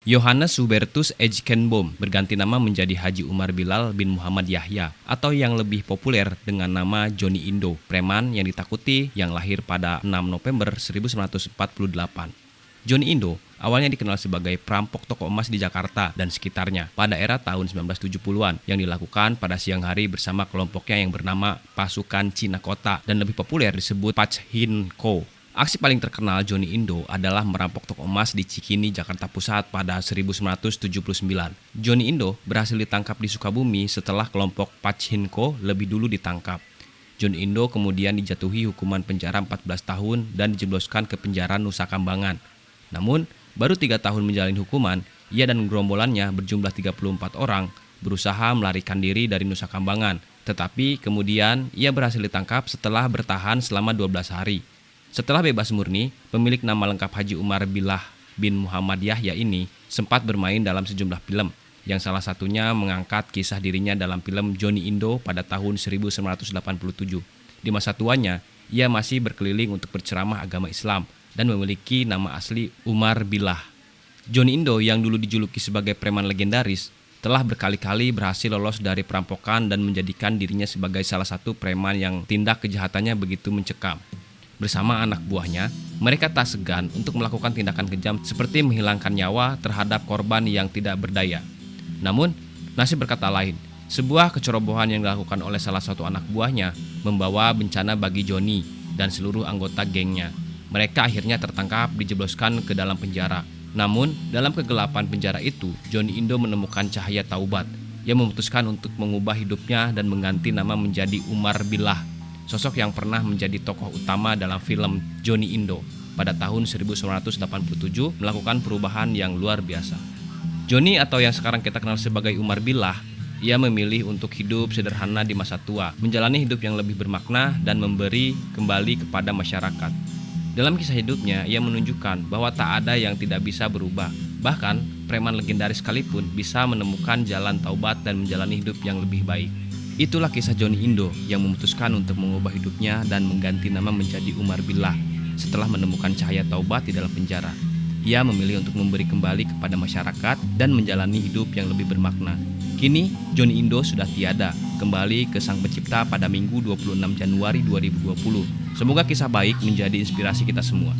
Johannes Hubertus Ejkenboom berganti nama menjadi Haji Umar Bilal bin Muhammad Yahya atau yang lebih populer dengan nama Johnny Indo, preman yang ditakuti yang lahir pada 6 November 1948. Johnny Indo awalnya dikenal sebagai perampok toko emas di Jakarta dan sekitarnya pada era tahun 1970-an yang dilakukan pada siang hari bersama kelompoknya yang bernama Pasukan Cina Kota dan lebih populer disebut Pach Hin Ko. Aksi paling terkenal Johnny Indo adalah merampok toko emas di Cikini, Jakarta Pusat pada 1979. Johnny Indo berhasil ditangkap di Sukabumi setelah kelompok Pachinko lebih dulu ditangkap. Johnny Indo kemudian dijatuhi hukuman penjara 14 tahun dan dijebloskan ke penjara Nusa Kambangan. Namun, baru 3 tahun menjalani hukuman, ia dan gerombolannya berjumlah 34 orang berusaha melarikan diri dari Nusa Kambangan. Tetapi kemudian ia berhasil ditangkap setelah bertahan selama 12 hari. Setelah bebas murni, pemilik nama lengkap Haji Umar Billah bin Muhammad Yahya ini sempat bermain dalam sejumlah film, yang salah satunya mengangkat kisah dirinya dalam film Johnny Indo pada tahun 1987. Di masa tuanya, ia masih berkeliling untuk berceramah agama Islam dan memiliki nama asli Umar Billah. Johnny Indo yang dulu dijuluki sebagai preman legendaris, telah berkali-kali berhasil lolos dari perampokan dan menjadikan dirinya sebagai salah satu preman yang tindak kejahatannya begitu mencekam. Bersama anak buahnya, mereka tak segan untuk melakukan tindakan kejam seperti menghilangkan nyawa terhadap korban yang tidak berdaya. Namun, nasib berkata lain. Sebuah kecerobohan yang dilakukan oleh salah satu anak buahnya membawa bencana bagi Johnny dan seluruh anggota gengnya. Mereka akhirnya tertangkap dijebloskan ke dalam penjara. Namun, dalam kegelapan penjara itu, Johnny Indo menemukan cahaya taubat. Ia memutuskan untuk mengubah hidupnya dan mengganti nama menjadi Umar Billah, sosok yang pernah menjadi tokoh utama dalam film Johnny Indo. Pada tahun 1987 melakukan perubahan yang luar biasa. Johnny atau yang sekarang kita kenal sebagai Umar Billah, ia memilih untuk hidup sederhana di masa tua, menjalani hidup yang lebih bermakna dan memberi kembali kepada masyarakat. Dalam kisah hidupnya, ia menunjukkan bahwa tak ada yang tidak bisa berubah. Bahkan, preman legendaris sekalipun bisa menemukan jalan taubat dan menjalani hidup yang lebih baik. Itulah kisah Johnny Indo yang memutuskan untuk mengubah hidupnya dan mengganti nama menjadi Umar Billah setelah menemukan cahaya taubat di dalam penjara. Ia memilih untuk memberi kembali kepada masyarakat dan menjalani hidup yang lebih bermakna. Kini, Johnny Indo sudah tiada, kembali ke Sang Pencipta pada Minggu 26 Januari 2020. Semoga kisah baik menjadi inspirasi kita semua.